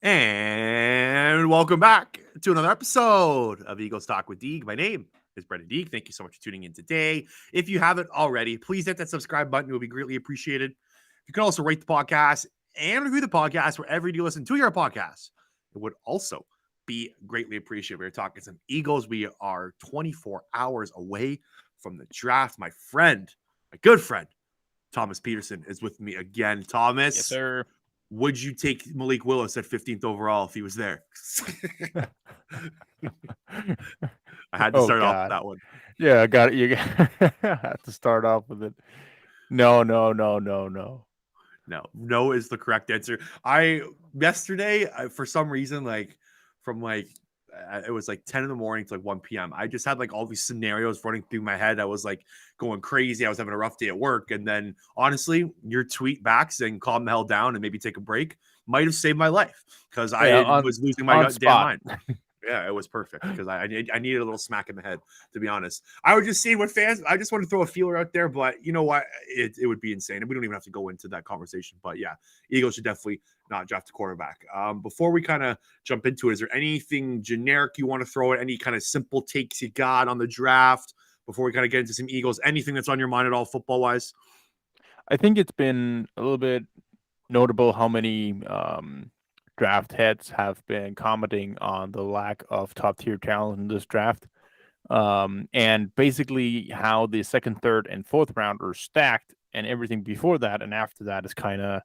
And welcome back to another episode of Eagles Talk with Deeg. My name is Brenden Deeg. Thank you so much for tuning in today. If you haven't already, please hit that subscribe button. It would be greatly appreciated. You can also rate the podcast and review the podcast wherever you listen to your podcast. It would also be greatly appreciated. We're talking some Eagles. We are 24 hours away from the draft. My good friend, Thomas Petersen is with me again. Thomas. Yes, sir. Would you take Malik Willis at 15th overall if he was there? I had to start off with that one. Yeah, I got it. You have to start off with it. No. No is the correct answer. Yesterday, for some reason, it was like 10 in the morning to like 1 p.m. I just had like all these scenarios running through my head. I was like going crazy. I was having a rough day at work. And then honestly, your tweet back saying calm the hell down and maybe take a break might have saved my life because I was losing my damn mind. Yeah, it was perfect because I needed a little smack in the head, to be honest. I was just seeing what fans, I just want to throw a feeler out there, but you know what? It would be insane. And we don't even have to go into that conversation. But yeah, Eagles should definitely not draft a quarterback. Before we kind of jump into it, is there anything generic you want to throw at? Any kind of simple takes you got on the draft before we kind of get into some Eagles? Anything that's on your mind at all football-wise? I think it's been a little bit notable how many draft heads have been commenting on the lack of top-tier talent in this draft. And basically how the second, third, and fourth round are stacked, and everything before that and after that is kind of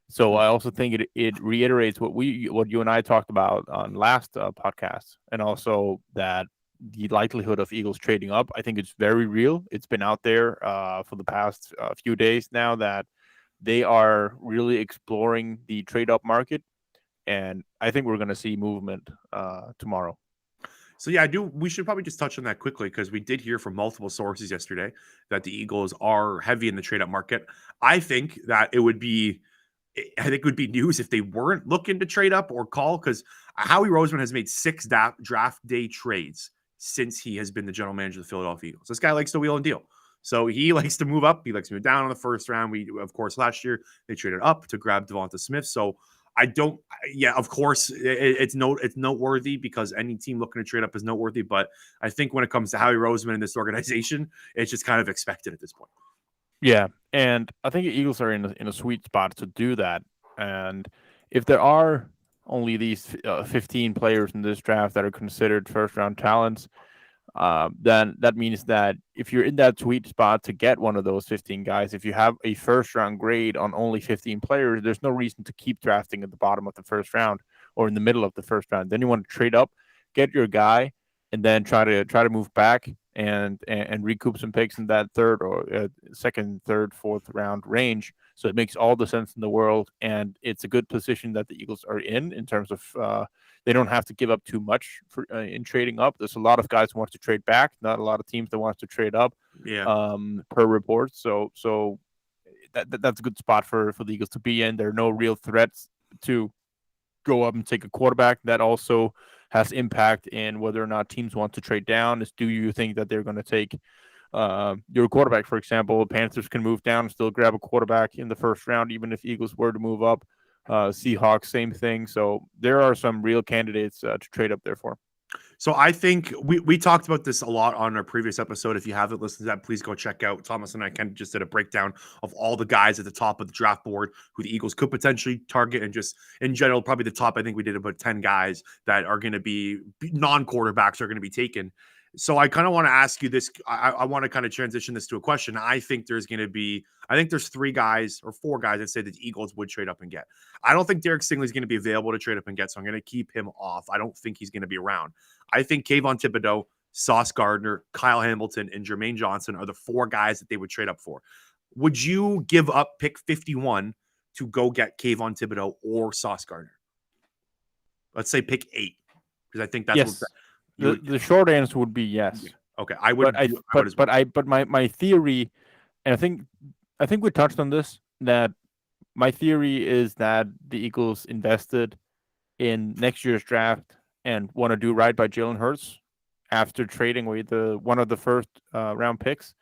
So I also think it reiterates what you and I talked about on last podcast, and also that the likelihood of Eagles trading up, I think it's very real. It's been out there for the past few days now that they are really exploring the trade up market, and I think we're going to see movement tomorrow. So yeah, we should probably just touch on that quickly because we did hear from multiple sources yesterday that the Eagles are heavy in the trade up market. I think it would be news if they weren't looking to trade up or call, because Howie Roseman has made 6 draft day trades since he has been the general manager of the Philadelphia Eagles. This guy likes to wheel and deal. So he likes to move up. He likes to move down in the first round. Of course, last year they traded up to grab Devonta Smith. So of course, it's noteworthy because any team looking to trade up is noteworthy. But I think when it comes to Howie Roseman in this organization, it's just kind of expected at this point. Yeah, and I think the Eagles are in a sweet spot to do that. And if there are only these 15 players in this draft that are considered first-round talents, then that means that if you're in that sweet spot to get one of those 15 guys, if you have a first-round grade on only 15 players, there's no reason to keep drafting at the bottom of the first round or in the middle of the first round. Then you want to trade up, get your guy, and then try to move back and recoup some picks in that third or second, third, fourth round range. So it makes all the sense in the world, and it's a good position that the Eagles are in terms of they don't have to give up too much in trading up. There's a lot of guys who want to trade back, not a lot of teams that want to trade up. Yeah. Per report. So that's a good spot for the Eagles to be in. There are no real threats to go up and take a quarterback. That also has impact in whether or not teams want to trade down. Do you think that they're going to take your quarterback, for example? Panthers can move down and still grab a quarterback in the first round, even if Eagles were to move up. Seahawks, same thing. So there are some real candidates to trade up there for. So I think we talked about this a lot on our previous episode. If you haven't listened to that, please go check out. Thomas and I kind of just did a breakdown of all the guys at the top of the draft board who the Eagles could potentially target, and just in general, probably the top. I think we did about 10 guys that are going to be non-quarterbacks are going to be taken. So I kind of want to ask you this. I want to kind of transition this to a question. I think there's 3 guys or 4 guys that say that the Eagles would trade up and get. I don't think Derek Stingley is going to be available to trade up and get, so I'm going to keep him off. I don't think he's going to be around. I think Kayvon Thibodeau, Sauce Gardner, Kyle Hamilton, and Jermaine Johnson are the 4 guys that they would trade up for. Would you give up pick 51 to go get Kayvon Thibodeau or Sauce Gardner? Let's say pick 8, because I think that's yes. The short answer would be yes. Yeah. Okay, I would. But my theory, and I think we touched on this, that my theory is that the Eagles invested in next year's draft and want to do right by Jalen Hurts after trading away one of the first round picks.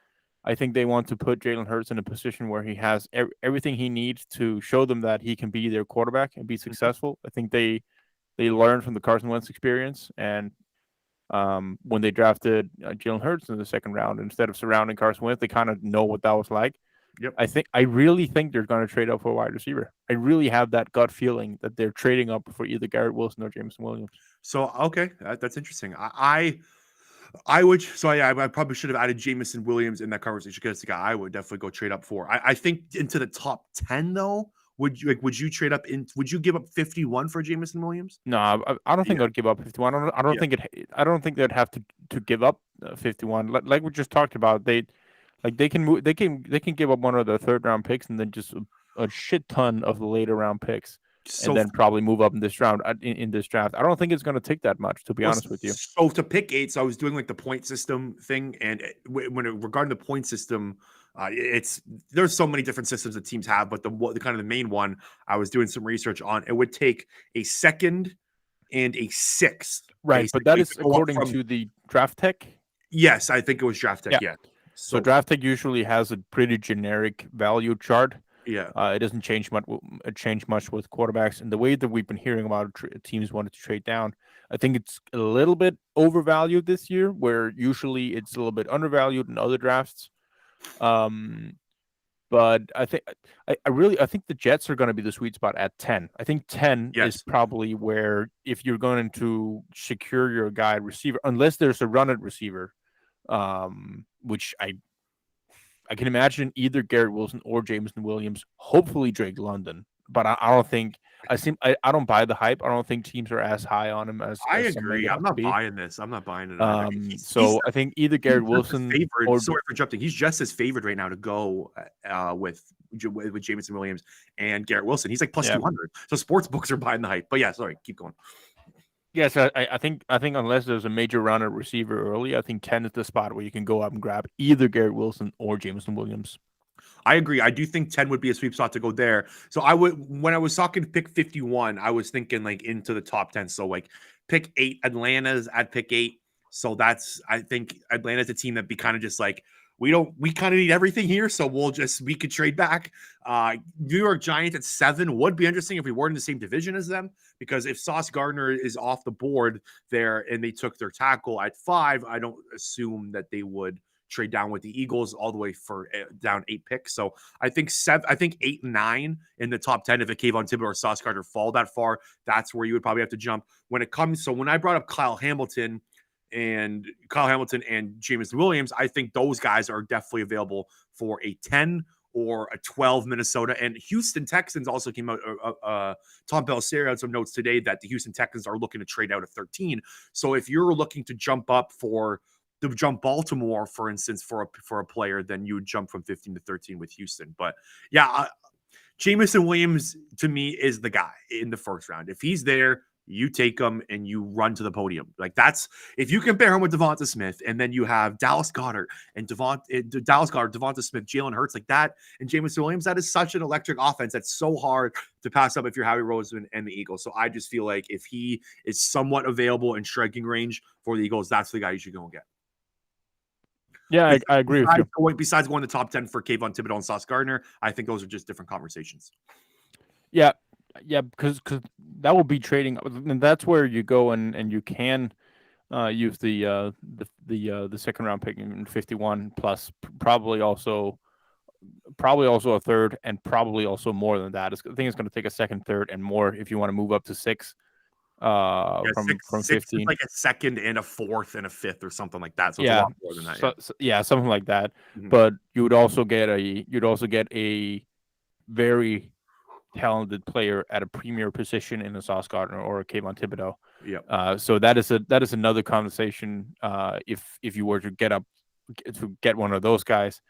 I think they want to put Jalen Hurts in a position where he has everything he needs to show them that he can be their quarterback and be successful. I think they learned from the Carson Wentz experience, and when they drafted Jalen Hurts in the second round, instead of surrounding Carson Wentz, they kind of know what that was like. Yep. I really think they're going to trade up for a wide receiver. I really have that gut feeling that they're trading up for either Garrett Wilson or Jameson Williams. So okay, that's interesting. I would. So yeah, I probably should have added Jameson Williams in that conversation because the guy I would definitely go trade up for. I think into the top 10 though. Would you trade up in? Would you give up 51 for Jameson Williams? No, I don't think I'd give up 51. I don't think I don't think they'd have to give up 51. Like we just talked about, they can move. They can give up one of their third round picks and then just a shit ton of the later round picks. And then probably move up in this round in this draft. I don't think it's going to take that much, to be honest with you. So to pick 8, so I was doing like the point system thing, and regarding the point system, there's so many different systems that teams have, but the kind of the main one I was doing some research on, it would take a second and a 6th, right? But that is according to the Draft Tech. Yes, I think it was Draft Tech. Yeah. So Draft Tech usually has a pretty generic value chart. Yeah, it doesn't change much with quarterbacks, and the way that we've been hearing about teams wanted to trade down, I think it's a little bit overvalued this year, where usually it's a little bit undervalued in other drafts. But I think I think the Jets are going to be the sweet spot at 10. I think 10 is probably where, if you're going to secure your guy receiver, unless there's a run at receiver, which I can imagine either Garrett Wilson or Jameson Williams, hopefully Drake London. But I don't think I don't buy the hype. I don't think teams are as high on him as I agree. I'm not buying this. I'm not buying it. I think either Garrett Wilson or sorry for interrupting. He's just as favored right now to go with Jameson Williams and Garrett Wilson. He's like plus 200. So sports books are buying the hype. But yeah, sorry, keep going. Yes, I think unless there's a major runner receiver early, I think 10 is the spot where you can go up and grab either Garrett Wilson or Jameson Williams. I agree. I do think 10 would be a sweep spot to go there. So when I was talking to pick 51, I was thinking like into the top 10. So like pick 8, Atlanta's at pick 8. So I think Atlanta's a team that be kind of just like, we kind of need everything here. So we could trade back. New York Giants at 7 would be interesting if we weren't in the same division as them, because if Sauce Gardner is off the board there and they took their tackle at 5, I don't assume that they would trade down with the Eagles all the way for down 8 picks. So I think 8 and 9 in the top 10. If a Kayvon Thibodeaux or Sauce Gardner fall that far, that's where you would probably have to jump. When I brought up Kyle Hamilton and Jameson Williams, I think those guys are definitely available for a 10 or a 12 Minnesota. And Houston Texans also came out. Tom Pelissero had some notes today that the Houston Texans are looking to trade out of 13. So if you're looking to jump Baltimore, for instance, for a player, then you would jump from 15 to 13 with Houston. But yeah, Jameson Williams to me is the guy in the first round. If he's there, you take him and you run to the podium. Like that's, if you compare him with Devonta Smith, and then you have Dallas Goedert, Devonta Smith, Jalen Hurts, like that, and Jameson Williams, that is such an electric offense. That's so hard to pass up if you're Howie Roseman and the Eagles. So I just feel like if he is somewhat available in striking range for the Eagles, that's the guy you should go and get. Yeah, I agree with you. Besides going to top 10 for Kayvon Thibodeaux and Sauce Gardner, I think those are just different conversations. Yeah, because that will be trading, and that's where you go and you can use the second round pick in 51 plus probably also a third, and probably also more than that. I think it's going to take a second, third, and more if you want to move up to 6. From 15, like a second and a fourth and a fifth or something like that. So it's a lot more than that. Something like that. Mm-hmm. But you would also get a very talented player at a premier position in a Sauce Gardner or a Kayvon Thibodeaux. Yeah. So that is another conversation. If you were to get one of those guys,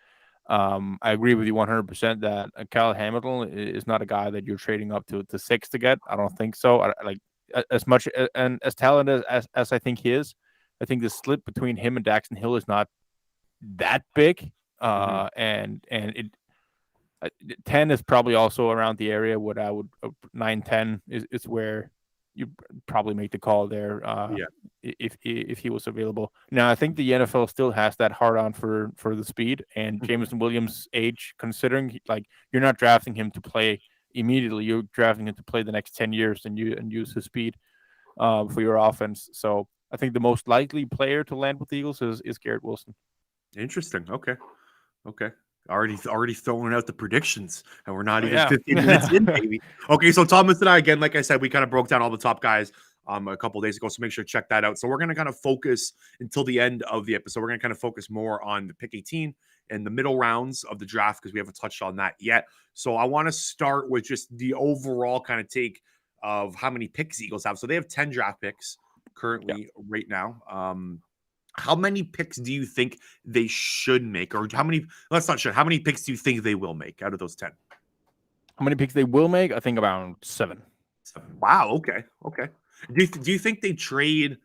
I agree with you 100% that Kyle Hamilton is not a guy that you're trading up to 6 to get. I don't think so. As much and as talented as I think he is, I think the split between him and Daxton Hill is not that big. And 10 is probably also around the area. What I would 9-10 is where you probably make the call there. Yeah. If he was available. Now, I think the NFL still has that hard on for the speed, and Jameson Williams' age, considering like you're not drafting him to play immediately, you're drafting him to play the next 10 years and use his speed for your offense. So I think the most likely player to land with the Eagles is Garrett Wilson. Interesting. Okay. Already throwing out the predictions, and we're not even Yeah. 15 minutes in, baby. Okay, so Thomas and I, again, like I said, we kind of broke down all the top guys a couple days ago, so make sure to check that out. So we're going to kind of focus until the end of the episode. We're going to kind of focus more on the pick 18 and the middle rounds of the draft because we haven't touched on that yet. So I want to start with just the overall kind of take of how many picks the Eagles have. So they have 10 draft picks currently right now. How many picks do you think they should make? Or how many picks do you think they will make out of those 10? How many picks they will make? I think about 7. Wow. Okay. Do you think they trade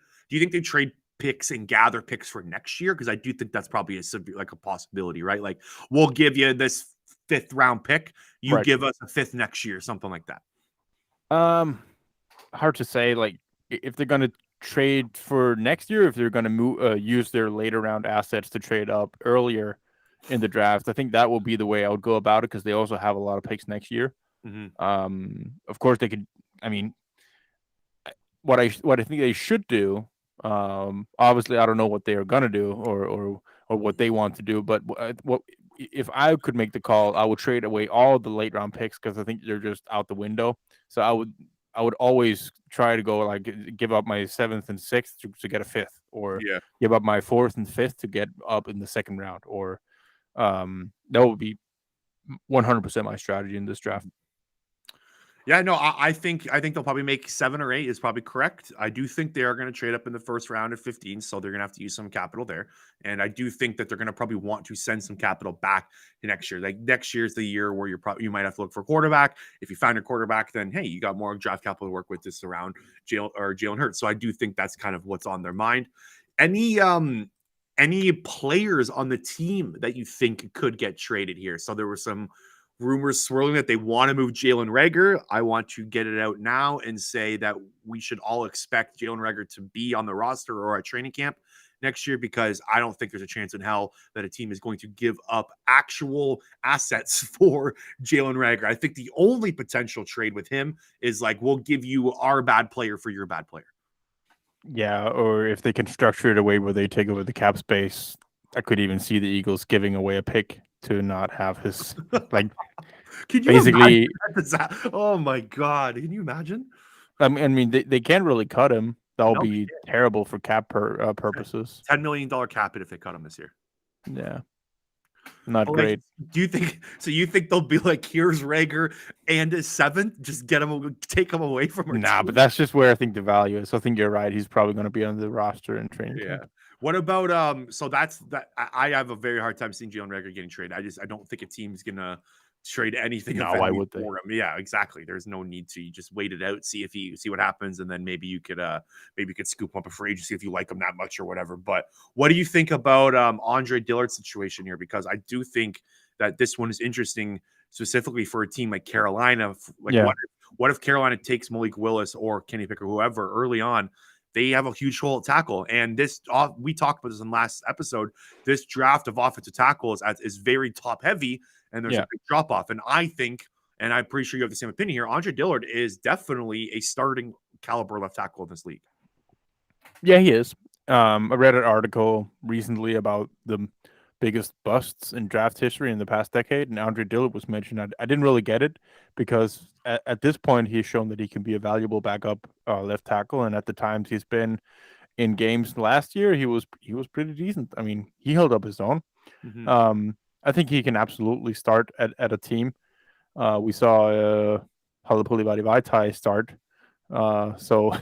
picks and gather picks for next year? Because I do think that's probably a possibility, right? Like, we'll give you this 5th round pick. You give us a 5th next year, something like that. Hard to say. Like, if they're going to trade for next year, if they're going to use their later round assets to trade up earlier in the draft, I think that will be the way I would go about it because they also have a lot of picks next year. Of course, they could. I mean, what I think they should do. Obviously, I don't know what they are going to do or what they want to do, but what if I could make the call, I would trade away all the late round picks because I think they're just out the window. So I would always try to go like give up my 7th and 6th to get a 5th, or give up my 4th and 5th to get up in the 2nd round, or that would be 100% my strategy in this draft. Yeah, no, I think they'll probably make 7 or 8 is probably correct. I do think they are going to trade up in the 1st round at 15, so they're going to have to use some capital there. And I do think that they're going to probably want to send some capital back to next year. Like, next year's the year where you might have to look for a quarterback. If you find a quarterback, then hey, you got more draft capital to work with this around Jalen Hurts. So I do think that's kind of what's on their mind. Any players on the team that you think could get traded here? So there were some rumors swirling that they want to move Jalen Reagor. I want to get it out now and say that we should all expect Jalen Reagor to be on the roster or at training camp next year, because I don't think there's a chance in hell that a team is going to give up actual assets for Jalen Reagor. I think the only potential trade with him is like, we'll give you our bad player for your bad player. Yeah, or if they can structure it a way where they take over the cap space, I could even see the Eagles giving away a pick to not have his like. Can you basically? Oh my God! Can you imagine? I mean, they can't really cut him. That'll be terrible for cap purposes. $10 million cap it if they cut him this year. Yeah, not great. Do you think? So you think they'll be like, here's Reagor and his 7th, just take him away from her? Nah, but that's just where I think the value is. I think you're right. He's probably going to be on the roster in training camp. What about so that's that? I have a very hard time seeing Jalen Reagor getting traded. I don't think a team's gonna trade anything. No, why would they? For him. Yeah, exactly. There's no need to. You just wait it out, see what happens, and then maybe you could scoop him up a free agency if you like him that much or whatever. But what do you think about Andre Dillard's situation here? Because I do think that this one is interesting, specifically for a team like Carolina. What if Carolina takes Malik Willis or Kenny Pickett, whoever, early on? They have a huge hole at tackle. And this, we talked about this in the last episode, this draft of offensive tackle is very top heavy, and there's a big drop off. And I think, and I'm pretty sure you have the same opinion here, Andre Dillard is definitely a starting caliber left tackle in this league. Yeah, he is. I read an article recently about the biggest busts in draft history in the past decade, and Andre Dillard was mentioned. I didn't really get it because at this point he's shown that he can be a valuable backup left tackle, and at the times he's been in games last year, he was pretty decent. I mean, he held up his own. I think he can absolutely start at a team. We saw Halapuli Vaitai start, so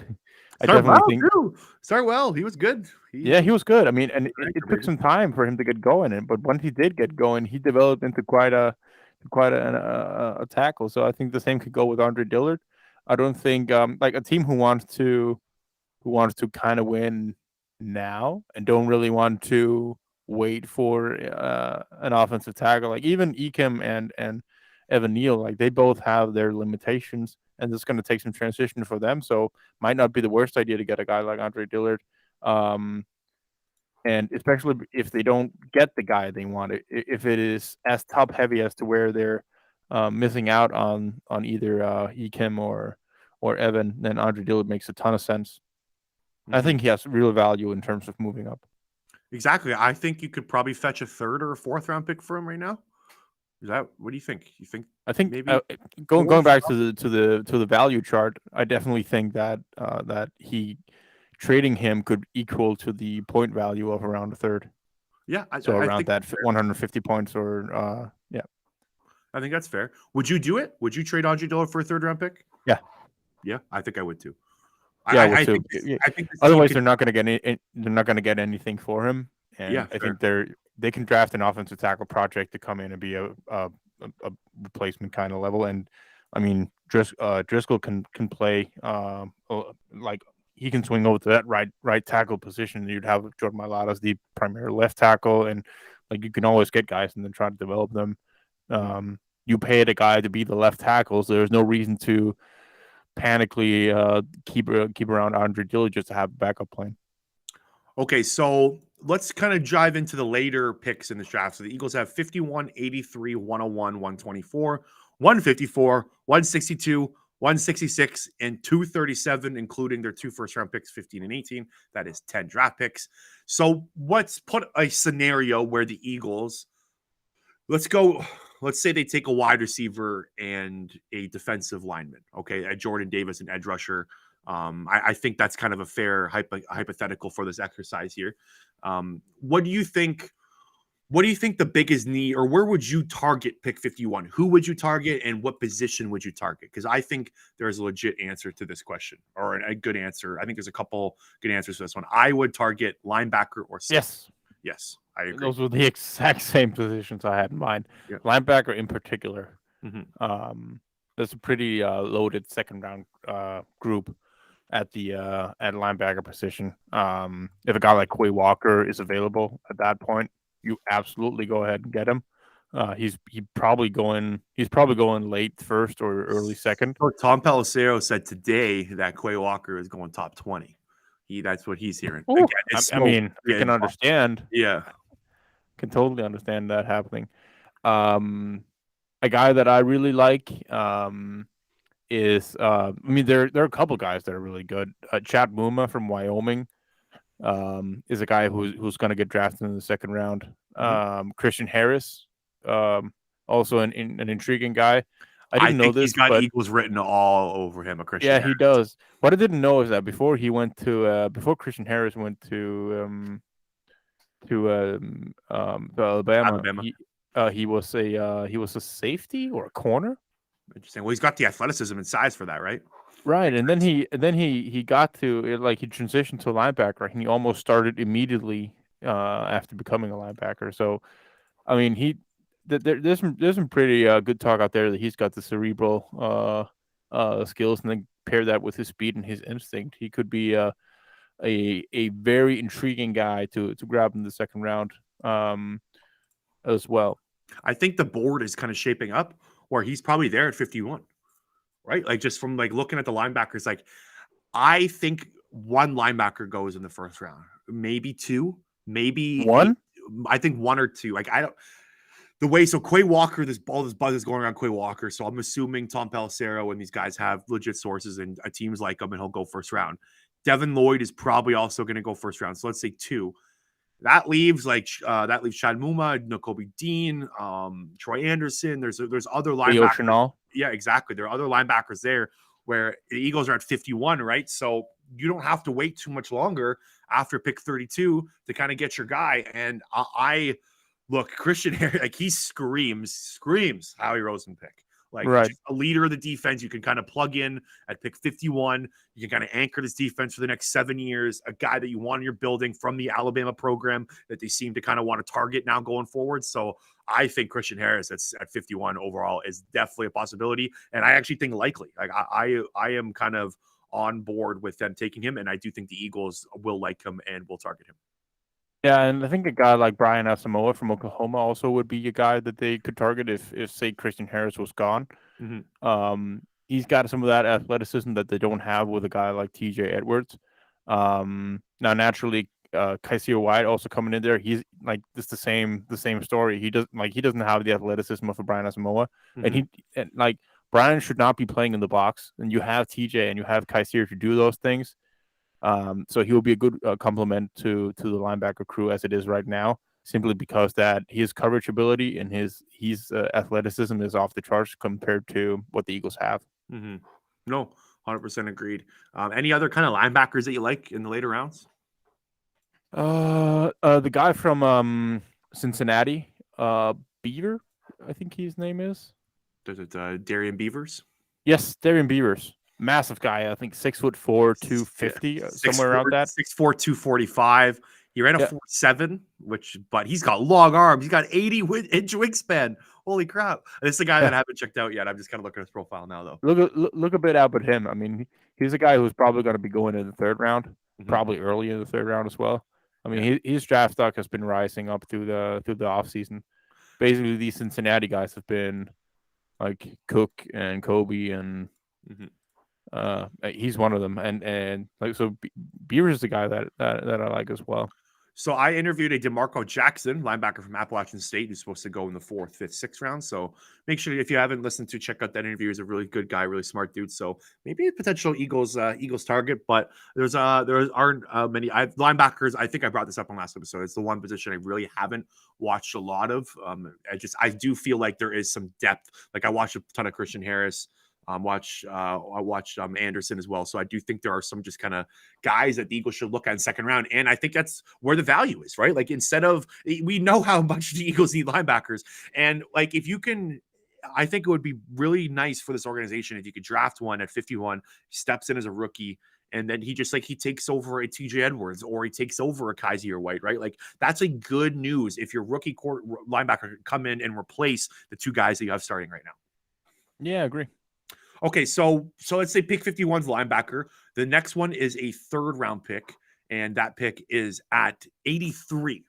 I definitely think start well. He was good. He was good. I mean, and it took some time for him to get going, but when he did get going, he developed into quite a tackle. So I think the same could go with Andre Dillard. I don't think like a team who wants to kind of win now and don't really want to wait for an offensive tackle, like even Ekem and Evan Neal, like they both have their limitations. and it's going to take some transition for them. So might not be the worst idea to get a guy like Andre Dillard. And especially if they don't get the guy they want, if it is as top heavy as to where they're missing out on either Ekim or Evan, then Andre Dillard makes a ton of sense. I think he has real value in terms of moving up. Exactly. I think you could probably fetch a 3rd or a 4th round pick for him right now. Is that what do you think? You think? I think maybe going back to the value chart, I definitely think that that trading him could equal to the point value of around a 3rd. Yeah, so around that 150 points or yeah. I think that's fair. Would you do it? Would you trade Andre Dillard for a 3rd round pick? Yeah. Yeah, I think I would too. Yeah, I would too. I think otherwise they're not going to get anything for him. And yeah, I think they can draft an offensive tackle project to come in and be a replacement kind of level. And I mean, Driscoll can play like he can swing over to that right tackle position. You'd have Jordan Mailata as the primary left tackle, and like you can always get guys and then try to develop them. You paid a guy to be the left tackle, so there's no reason to panically keep around Andre Dillard just to have a backup plan. Okay, so let's kind of dive into the later picks in this draft. So the Eagles have 51, 83, 101, 124, 154, 162, 166, and 237, including their 2 first-round picks, 15 and 18. That is 10 draft picks. So let's put a scenario where the Eagles, let's say they take a wide receiver and a defensive lineman, okay, a Jordan Davis, an edge rusher. I think that's kind of a fair hypothetical for this exercise here. What do you think the biggest need, or where would you target pick 51? Who would you target and what position would you target? Because I think there's a legit answer to this question, or a good answer. I think there's a couple good answers to this one. I would target linebacker or safety. Yes, I agree. Those were the exact same positions I had in mind. Yep. Linebacker in particular. That's a pretty loaded second round group at the at linebacker position. If a guy like Quay Walker is available at that point, you absolutely go ahead and get him. He's probably going late 1st or early 2nd. Tom Pelissero said today that Quay Walker is going top 20. That's what he's hearing. Again, I mean, you can understand. Yeah, can totally understand that happening. A guy that I really like is I mean, there are a couple guys that are really good. Chad Muma from Wyoming is a guy who's going to get drafted in the 2nd round. Christian Harris, also an intriguing guy. I didn't know this. He's got Eagles written all over him. Harris. He does. What I didn't know is that before Christian Harris went to Alabama. He was a safety or a corner. Interesting. Well, he's got the athleticism and size for that, right? Right, and then he got to he transitioned to a linebacker, and he almost started immediately after becoming a linebacker. So, I mean, there's some pretty good talk out there that he's got the cerebral skills, and then pair that with his speed and his instinct, he could be a very intriguing guy to grab in the 2nd round as well. I think the board is kind of shaping up where he's probably there at 51, right? Like just from looking at the linebackers, I think 1 linebacker goes in the 1st round, maybe 2, maybe 1. I think 1 or 2. So Quay Walker, all this buzz is going around Quay Walker. So I'm assuming Tom Pelissero and these guys have legit sources and teams like him, and he'll go 1st round. Devin Lloyd is probably also going to go 1st round. So let's say 2. That leaves Chad Muma, Nakobe Dean, Troy Anderson. There's other linebackers. Yeah, exactly. There are other linebackers there where the Eagles are at 51, right? So you don't have to wait too much longer after pick 32 to kind of get your guy. And I look, Christian Harris, he screams Howie Rosen pick. Just a leader of the defense you can kind of plug in at pick 51. You can kind of anchor this defense for the next 7 years. A guy that you want in your building from the Alabama program that they seem to kind of want to target now going forward. So I think Christian Harris at 51 overall is definitely a possibility. And I actually think likely. I am kind of on board with them taking him. And I do think the Eagles will like him and will target him. Yeah, and I think a guy like Brian Asamoah from Oklahoma also would be a guy that they could target if say Christian Harris was gone. he's got some of that athleticism that they don't have with a guy like TJ Edwards. Now naturally, Kaiser White also coming in there. He's like it's the same story. He doesn't have the athleticism of a Brian Asamoah, and like Brian should not be playing in the box. And you have TJ and you have Kaiser to do those things. So he will be a good complement to the linebacker crew as it is right now, simply because that his coverage ability and his athleticism is off the charts compared to what the Eagles have. No, 100% agreed. Any other kind of linebackers that you like in the later rounds? The guy from Cincinnati, Beaver, I think his name is. Does it Darian Beavers? Yes, Darian Beavers. Massive guy, I think 6'4", 250, somewhere around that. 6'4", 245. He ran a 4.7, but he's got long arms. He's got 80-inch wingspan. Holy crap! This is the guy that I haven't checked out yet. I'm just kind of looking at his profile now, though. Look a bit up at him. I mean, he's a guy who's probably going to be going in the third round, probably early in the third round as well. I mean, his draft stock has been rising up through the offseason. Basically, these Cincinnati guys have been like Cook and Kobe, and he's one of them. And like so, Beavers is the guy that I like as well. So I interviewed a DeMarco Jackson, linebacker from Appalachian State, who's supposed to go in the 4th, 5th, 6th round. So make sure if you haven't listened to, check out that interview. He's a really good guy, really smart dude. So maybe a potential Eagles target. But there aren't many linebackers. I think I brought this up on last episode. It's the one position I really haven't watched a lot of. I do feel like there is some depth. Like I watched a ton of Christian Harris. I watched Anderson as well. So I do think there are some just kind of guys that the Eagles should look at in second round. And I think that's where the value is, right? Like we know how much the Eagles need linebackers. And like, if you can, I think it would be really nice for this organization if you could draft one at 51, steps in as a rookie, and then he takes over a TJ Edwards or he takes over a Kaiser White, right? Like that's a good news if your rookie linebacker can come in and replace the two guys that you have starting right now. Yeah, I agree. Okay, so let's say pick 51's linebacker. The next one is a 3rd round pick, and that pick is at 83.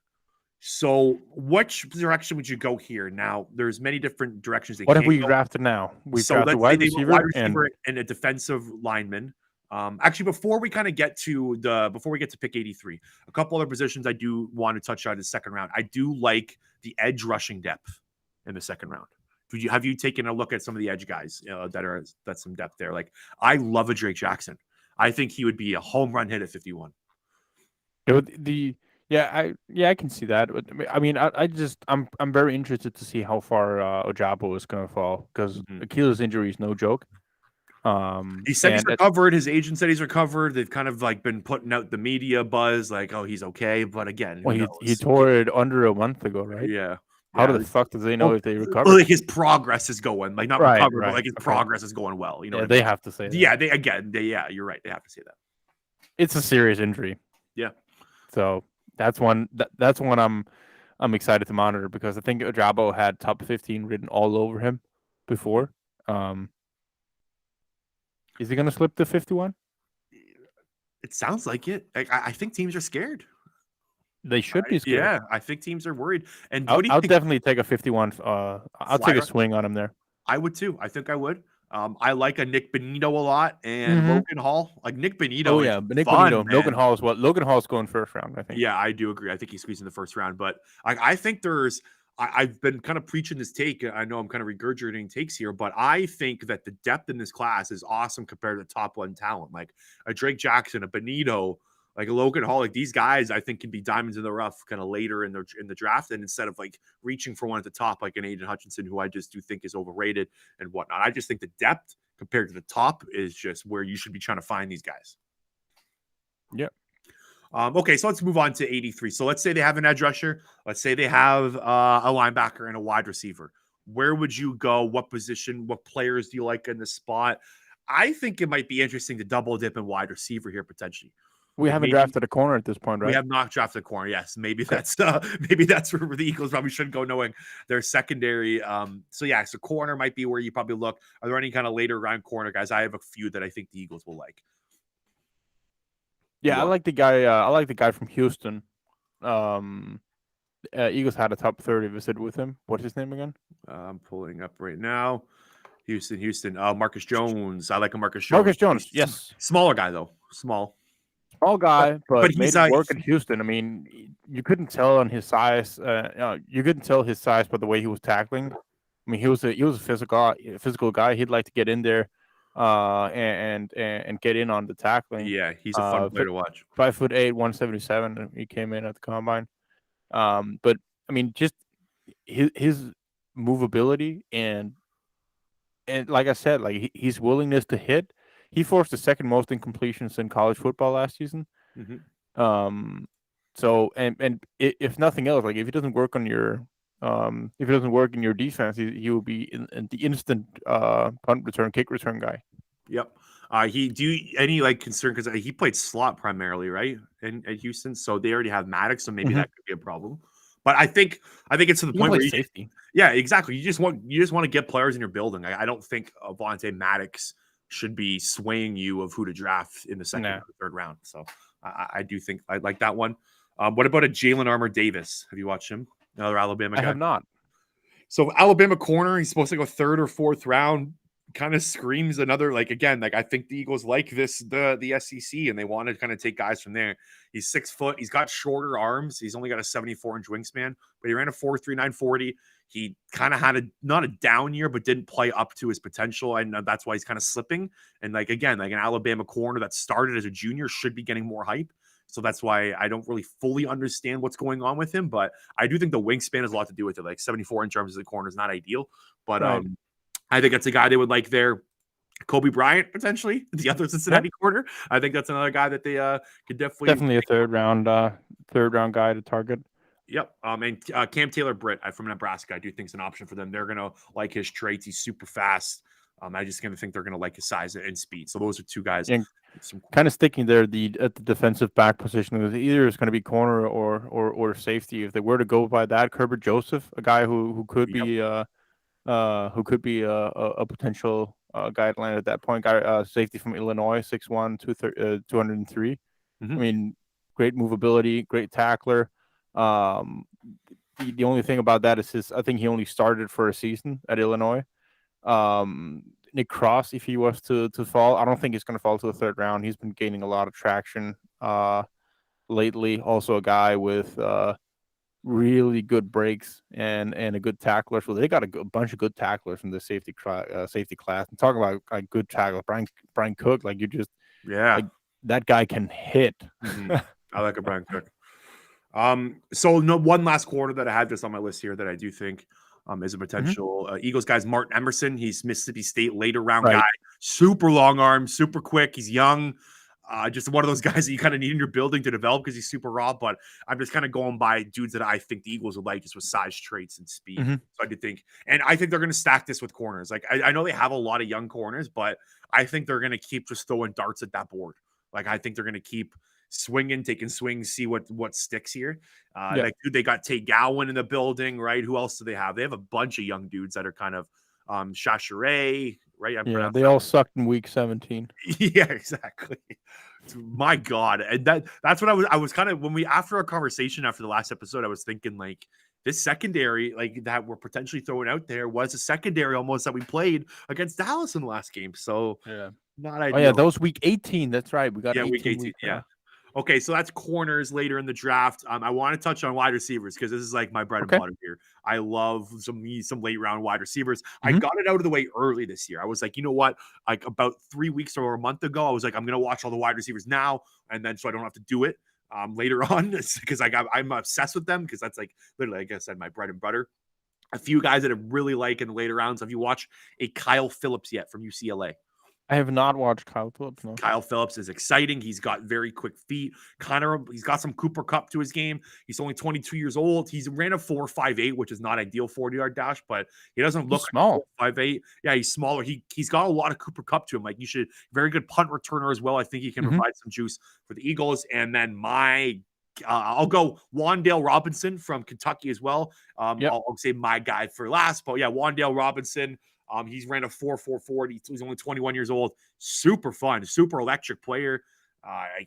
So which direction would you go here? Now, there's many different directions. What have we drafted now? We've drafted wide receiver and a defensive lineman. Actually, before we get to pick 83, a couple other positions I do want to touch on in the second round. I do like the edge rushing depth in the second round. Have you taken a look at some of the edge guys that's some depth there? Like I love a Drake Jackson. I think he would be a home run hit at 51. I can see that. I mean, I'm very interested to see how far Ojabo is going to fall because Achilles injury is no joke. He said he's recovered. His agent said he's recovered. They've kind of like been putting out the media buzz, like, oh, he's okay. But again, he tore it under a month ago, right? Yeah. How the fuck do they know if they recover? Like his progress is going, like not recover, but like his progress is going well. You know, they have to say that. Yeah, you're right. They have to say that. It's a serious injury. Yeah. So that's one I'm excited to monitor because I think Ojabo had top 15 written all over him before. Is he going to slip to 51? It sounds like it. I think teams are scared. They should be scared. Yeah, I think teams are worried. And I'll definitely take a 51. I'll take a swing on him there. I would too. I think I would. I like a Nick Bonito a lot and Logan Hall. Like Nick Bonito. Oh yeah, Nick Bonito. Logan Hall as well. Logan Hall's going first round, I think. Yeah, I do agree. I think he's squeezing the first round. But I think I've been kind of preaching this take. I know I'm kind of regurgitating takes here, but I think that the depth in this class is awesome compared to top one talent. Like a Drake Jackson, a Bonito, like a Logan Hall, like these guys, I think can be diamonds in the rough kind of later in the draft. And instead of like reaching for one at the top, like an Aiden Hutchinson, who I just do think is overrated and whatnot. I just think the depth compared to the top is just where you should be trying to find these guys. Yeah. Okay, so let's move on to 83. So let's say they have an edge rusher. Let's say they have a linebacker and a wide receiver. Where would you go? What position? What players do you like in this spot? I think it might be interesting to double dip in wide receiver here potentially. We haven't drafted a corner at this point, right? We have not drafted a corner. Yes, maybe that's where the Eagles probably should go, knowing their secondary. So corner might be where you probably look. Are there any kind of later round corner guys? I have a few that I think the Eagles will like. Yeah, I like the guy. I like the guy from Houston. Eagles had a top 30 visit with him. What's his name again? I'm pulling up right now. Houston. Marcus Jones. I like a Marcus Jones. Marcus Jones, He's yes. smaller guy though. Small. Small guy, But but he's made it work in Houston. I mean, you couldn't tell on his size. You couldn't tell his size by the way he was tackling. I mean, he was a physical guy. He'd like to get in there, and get in on the tackling. yeah, he's a fun player to watch. 5'8", 177. He came in at the combine. But I mean, just his movability and like I said, like his willingness to hit. He forced the second most incompletions in college football last season. So if nothing else, like if he doesn't work on your if he doesn't work in your defense, he will be in the instant punt return, kick return guy. Yep. Any like concern because he played slot primarily, right? At Houston, so they already have Maddox, so maybe that could be a problem. But I think it's to the point where safety. Yeah, exactly. You just want to get players in your building. I don't think Vontae Maddox should be swaying you of who to draft in the second or third round. So I do think I like that one. What about a Jalen Armour Davis? Have you watched him? Another Alabama guy. I have not. So Alabama corner, he's supposed to go third or fourth round. Kind of screams another, like, again, like I think the Eagles like the SEC and they want to kind of take guys from there. He's 6 foot. He's got shorter arms. He's only got a 74-inch wingspan, but he ran a 4.39 40. He kind of had not a down year, but didn't play up to his potential. And that's why he's kind of slipping. And like, again, like an Alabama corner that started as a junior should be getting more hype. So that's why I don't really fully understand what's going on with him. But I do think the wingspan has a lot to do with it. Like 74-inch arms as a corner is not ideal. But I think that's a guy they would like there. Kobe Bryant, potentially, the other Cincinnati corner. I think that's another guy that they could definitely a third round guy to target. Yep. And Cam Taylor-Britt from Nebraska, I do think is an option for them. They're gonna like his traits. He's super fast. I just gonna think they're gonna like his size and speed. So those are two guys. And kind of sticking there at the defensive back position. Either it's going to be corner or safety. If they were to go by that, Herbert Joseph, a guy who could be a potential guideline at that point. Guy, safety from Illinois, 6'1", 203. I mean, great movability, great tackler. The only thing about that is I think he only started for a season at Illinois. Nick Cross, if he was to fall, I don't think he's going to fall to the third round. He's been gaining a lot of traction lately. Also a guy with really good breaks and a good tackler. So they got a bunch of good tacklers from the safety class. And talking about like good tackler, Brian Cook, like like that guy can hit. I like a Brian Cook. So one last corner that I have just on my list here that I do think is a potential Eagles guys. Martin Emerson, he's Mississippi State later round guy, super long arms, super quick. He's young. Just one of those guys that you kind of need in your building to develop because he's super raw. But I'm just kind of going by dudes that I think the Eagles would like just with size traits and speed. So I do think, and I think they're going to stack this with corners. Like I know they have a lot of young corners, but I think they're going to keep just throwing darts at that board. Like I think they're going to keep swinging, taking swings, see what sticks here. Like dude, they got Tate Gowan in the building, right? Who else do they have? They have a bunch of young dudes that are kind of Chachere, right? They all sucked in week 17. Yeah, exactly. My God. And that's what I was kind of after our conversation after the last episode, I was thinking like this secondary, like that we're potentially throwing out there was a secondary almost that we played against Dallas in the last game. So not ideal. Oh yeah, that was week 18. That's right. We got week 18. Okay, so that's corners later in the draft. I want to touch on wide receivers because this is like my bread and butter here. I love some late round wide receivers. I got it out of the way early this year. I was like, you know what? Like about 3 weeks or a month ago, I was like, I'm going to watch all the wide receivers now, and then so I don't have to do it later on because I'm obsessed with them because that's like literally, like I said, my bread and butter. A few guys that I really like in the later rounds. Have you watched a Kyle Phillips yet from UCLA? I have not watched Kyle Phillips. No. Kyle Phillips is exciting. He's got very quick feet. He's got some Cooper Kupp to his game. He's only 22 years old. He's ran a 4.58, which is not ideal 40-yard dash, but he doesn't look small. 5.8. Yeah, he's smaller. He's got a lot of Cooper Kupp to him. Like very good punt returner as well. I think he can provide some juice for the Eagles. And then I'll go Wan'Dale Robinson from Kentucky as well. I'll say my guy for last, but yeah, Wan'Dale Robinson. He's ran a 4.40. He's only 21 years old. Super fun, super electric player.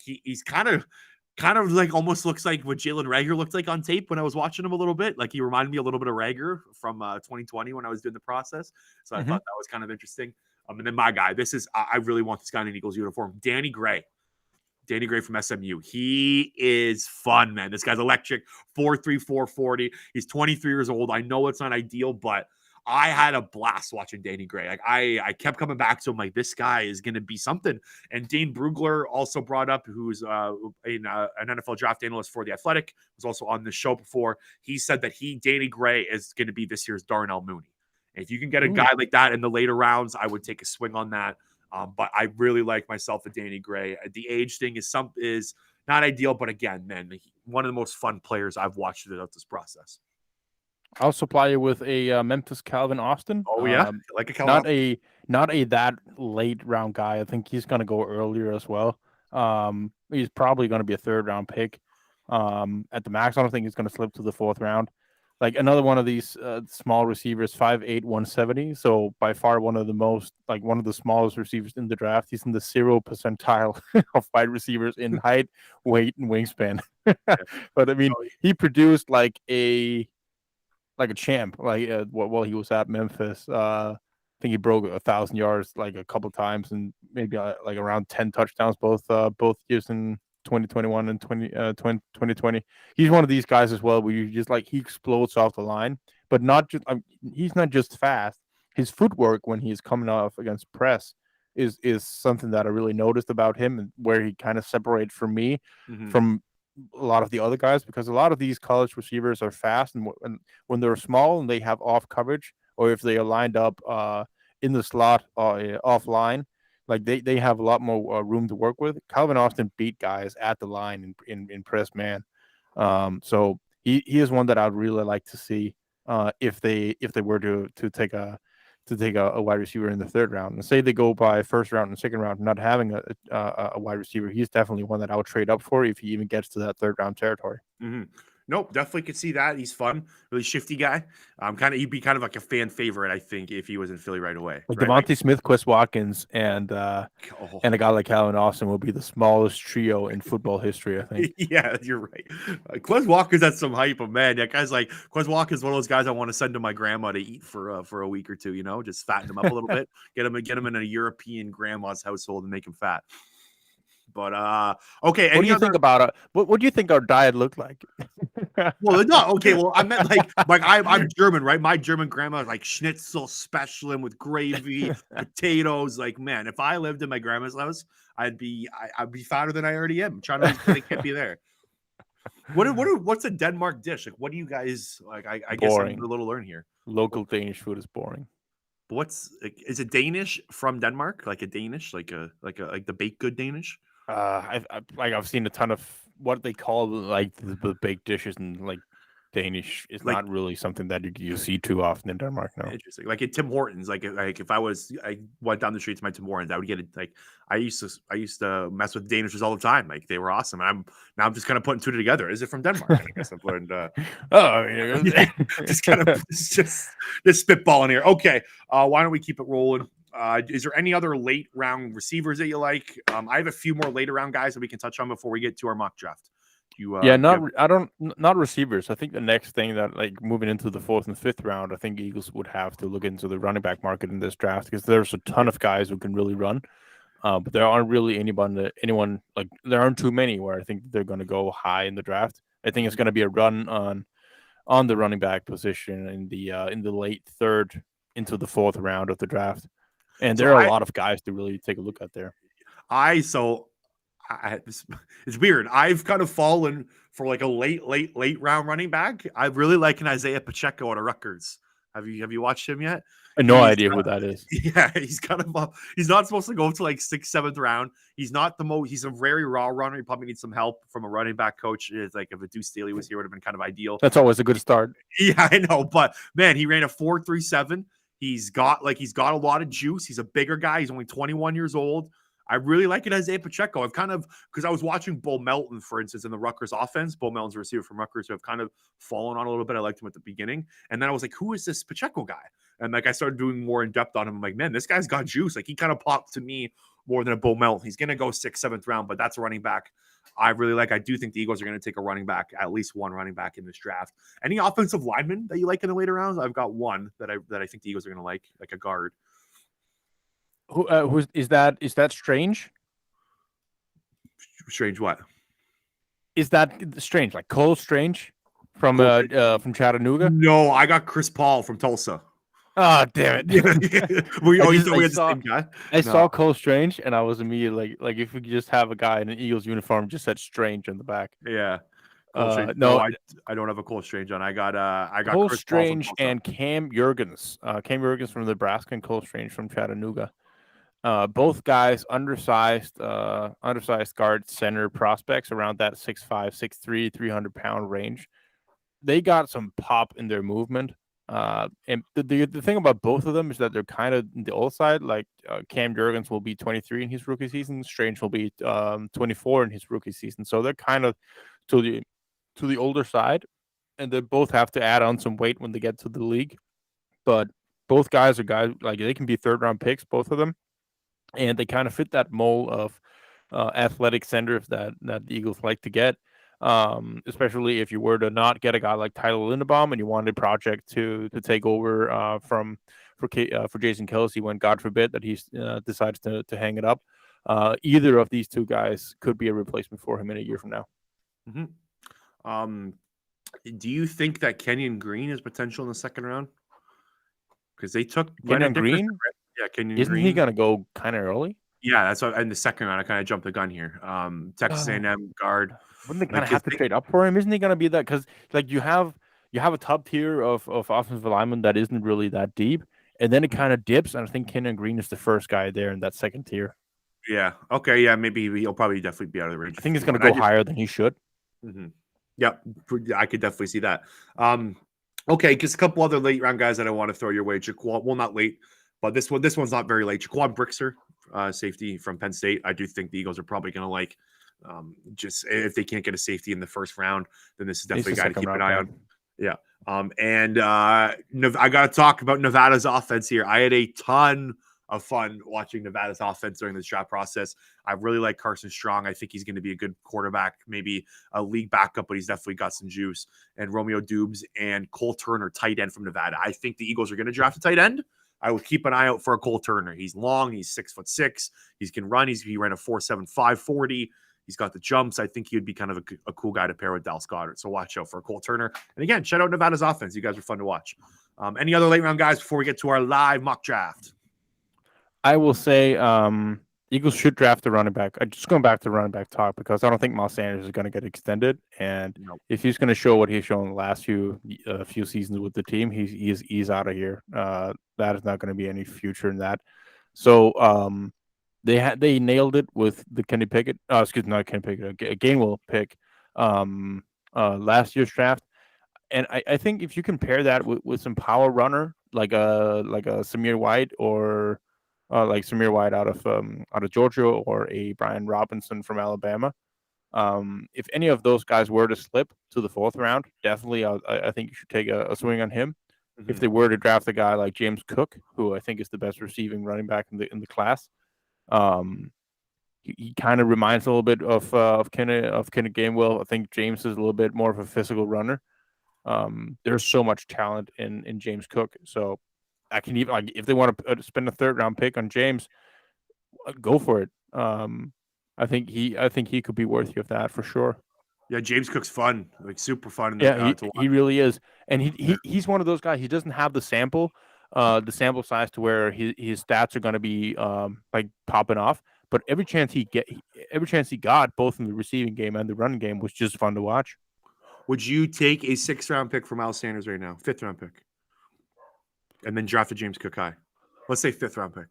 He's kind of kind of like almost looks like what Jalen Reagor looked like on tape when I was watching him a little bit. Like he reminded me a little bit of Reagor from 2020 when I was doing the process. So I Mm-hmm. thought that was kind of interesting. And then my guy, I really want this guy in an Eagles uniform. Danny Gray from SMU. He is fun, man. This guy's electric. 4'3", 440. He's 23 years old. I know it's not ideal, but I had a blast watching Danny Gray. Like I kept coming back to him. Like this guy is going to be something. And Dane Brugler also brought up, who's an NFL draft analyst for The Athletic, was also on the show before. He said that Danny Gray is going to be this year's Darnell Mooney. And if you can get a guy like that in the later rounds, I would take a swing on that. But I really like myself a Danny Gray. The age thing is not ideal, but again, man, one of the most fun players I've watched throughout this process. I'll supply you with a Memphis Calvin Austin. Oh yeah, like a Calvin. Not a that late round guy. I think he's going to go earlier as well. He's probably going to be a 3rd round pick at the max. I don't think he's going to slip to the 4th round. Like another one of these small receivers, 5'8", 170. So by far one of the smallest receivers in the draft. He's in the 0 percentile of wide receivers in height, weight, and wingspan. But I mean, he produced like a champ. While he was at Memphis, I think he broke 1,000 yards like a couple times, and maybe like around 10 touchdowns both years in 2021 and 2020. He's one of these guys as well where you just like he explodes off the line, but not just he's not just fast. His footwork when he's coming off against press is something that I really noticed about him, and where he kind of separates from me from a lot of the other guys, because a lot of these college receivers are fast, and when they're small and they have off coverage, or if they are lined up in the slot offline, like they have a lot more room to work with. Calvin Austin beat guys at the line in press man. So he is one that I'd really like to see if they were to take a wide receiver in the 3rd round, and say they go by 1st round and 2nd round, not having a wide receiver. He's definitely one that I would trade up for if he even gets to that 3rd round territory. Mm-hmm. Nope, definitely could see that. He's fun, really shifty guy. He'd be kind of like a fan favorite, I think, if he was in Philly right away. Like right? Devontae Smith, Quez Watkins, and a guy like Calvin Austin will be the smallest trio in football history, I think. Yeah, you're right. Quez Watkins had some hype, but man, that guy's like Quez Watkins is one of those guys I want to send to my grandma to eat for a week or two. Just fatten him up a little bit, get him in a European grandma's household and make him fat. But okay. What do you think about it? What do you think our diet looked like? Well, no, okay. Well, I meant like I'm German, right? My German grandma like schnitzel special with gravy, potatoes. Like, man, if I lived in my grandma's house, I'd be fatter than I already am. China can't be there. What's a Denmark dish? Like, what do you guys like? I guess I'm a little learn here. Local Danish food is boring. But is it Danish from Denmark? Like a Danish, like the baked good Danish? I've seen a ton of what they call like the baked dishes, and like Danish is not really something that you see too often in Denmark. No, interesting. Like at Tim Hortons, like if I went down the street to my Tim Hortons, I would get it. Like I used to mess with Danishes all the time. Like they were awesome. I'm just kind of putting two together. Is it from Denmark? I guess I've learned. Just kind of just spitballing here. Okay, why don't we keep it rolling? Is there any other late round receivers that you like? I have a few more later round guys that we can touch on before we get to our mock draft. Not receivers. I think the next thing that like moving into the 4th and 5th round, I think Eagles would have to look into the running back market in this draft, because there's a ton of guys who can really run, but there aren't really anyone like there aren't too many where I think they're going to go high in the draft. I think it's going to be a run on the running back position in the late 3rd into the 4th round of the draft. And there are a lot of guys to really take a look at there. It's weird. I've kind of fallen for like a late round running back. I really like an Isaiah Pacheco out of Rutgers. Have you watched him yet? I have no idea who that is. Yeah, he's kind of he's not supposed to go to like 6th, 7th round. He's not the most. He's a very raw runner. He probably needs some help from a running back coach. It's like if a Deuce Staley was here, would have been kind of ideal. That's always a good start. Yeah, I know, but man, he ran a 4.37. He's got a lot of juice. He's a bigger guy. He's only 21 years old. I really like it as Isaiah Pacheco. I've kind of, because I was watching Bo Melton, for instance, in the Rutgers offense. Bo Melton's a receiver from Rutgers, who I've kind of fallen on a little bit. I liked him at the beginning. And then I was like, who is this Pacheco guy? And like I started doing more in depth on him. I'm like, man, this guy's got juice. Like he kind of popped to me more than a Bo Melton. He's going to go 6th, 7th round, but that's a running back I really like. I do think the Eagles are going to take a running back, at least one running back in this draft. Any offensive linemen that you like in the later rounds? I've got one that I think the Eagles are going to like a guard. Who is that? Is that Strange? Strange what? Is that Strange? Like Cole Strange from Chattanooga? No, I got Chris Paul from Tulsa. Oh, damn it. We thought we had the same guy. I saw Cole Strange, and I was immediately like if we could just have a guy in an Eagles uniform, just said Strange on the back. Yeah. No, I don't have a Cole Strange on. I got Cole Chris Strange and Cam Jurgens. Cam Jurgens from Nebraska and Cole Strange from Chattanooga. Both guys undersized guard center prospects around that 6'5", 6'3", 300-pound range. They got some pop in their movement. And the thing about both of them is that they're kind of the old side. Like Cam Jurgens will be 23 in his rookie season. Strange will be 24 in his rookie season. So they're kind of to the older side, and they both have to add on some weight when they get to the league. But both guys are guys like they can be third-round picks, both of them, and they kind of fit that mold of athletic centers that the Eagles like to get. Especially if you were to not get a guy like Tyler Linderbaum and you wanted a project to take over for Jason Kelce when, God forbid, that he decides to hang it up. Either of these two guys could be a replacement for him in a year from now. Mm-hmm. Do you think that Kenyon Green is potential in the second round? Because they took Kenyon Green. Yeah, Kenyon Isn't Green. he going to go kind of early? Yeah, that's what, in the second round. I kind of jumped the gun here. Texas A&M guard. Wouldn't they kind of have to trade up for him? Isn't he going to be that? Because like you have a top tier of offensive linemen that isn't really that deep, and then it kind of dips. And I think Kenyon Green is the first guy there in that second tier. Yeah. Okay. Yeah. Maybe he'll probably definitely be out of the range. I think he's going to go higher than he should. Mm-hmm. Yep. I could definitely see that. Okay. Just a couple other late round guys that I want to throw your way. Well, not late, but this one's not very late. Jaquan Brisker, safety from Penn State. I do think the Eagles are probably going to like. Just if they can't get a safety in the first round, then this is definitely a guy to keep an eye on. Yeah. And I got to talk about Nevada's offense here. I had a ton of fun watching Nevada's offense during this draft process. I really like Carson Strong. I think he's going to be a good quarterback, maybe a league backup, but he's definitely got some juice. And Romeo Dubes and Cole Turner, tight end from Nevada. I think the Eagles are going to draft a tight end. I would keep an eye out for a Cole Turner. He's long. He's 6'6". He can run. He ran a 4.75 40. He's got the jumps. I think he would be kind of a cool guy to pair with Dallas Goedert. So watch out for Cole Turner. And again, shout out Nevada's offense. You guys are fun to watch. Any other late round guys before we get to our live mock draft? I will say Eagles should draft a running back. I'm just going back to running back talk because I don't think Miles Sanders is going to get extended. And if he's going to show what he's shown the last few seasons with the team, he's out of here. That is not going to be any future in that. So they nailed it with the Kenny Pickett. Not Kenny Pickett, Gainwell pick last year's draft. And I think if you compare that with some power runner like a Samir White or like Samir White out of Georgia or a Brian Robinson from Alabama, if any of those guys were to slip to the fourth round, definitely I think you should take a swing on him. Mm-hmm. If they were to draft a guy like James Cook, who I think is the best receiving running back in the class, he kind of reminds a little bit of Kenny Gainwell. I think James is a little bit more of a physical runner. There's so much talent in James Cook, so I can even like if they want to spend a third round pick on James, go for it. I think he could be worthy of that for sure. Yeah, James Cook's fun, like super fun. He really is, and he's one of those guys. He doesn't have the sample size to where his stats are going to be like popping off. But every chance he got, both in the receiving game and the running game, was just fun to watch. Would you take a 6th round pick from Miles Sanders right now, 5th round pick, and then draft a James Cook high? Let's say 5th round pick.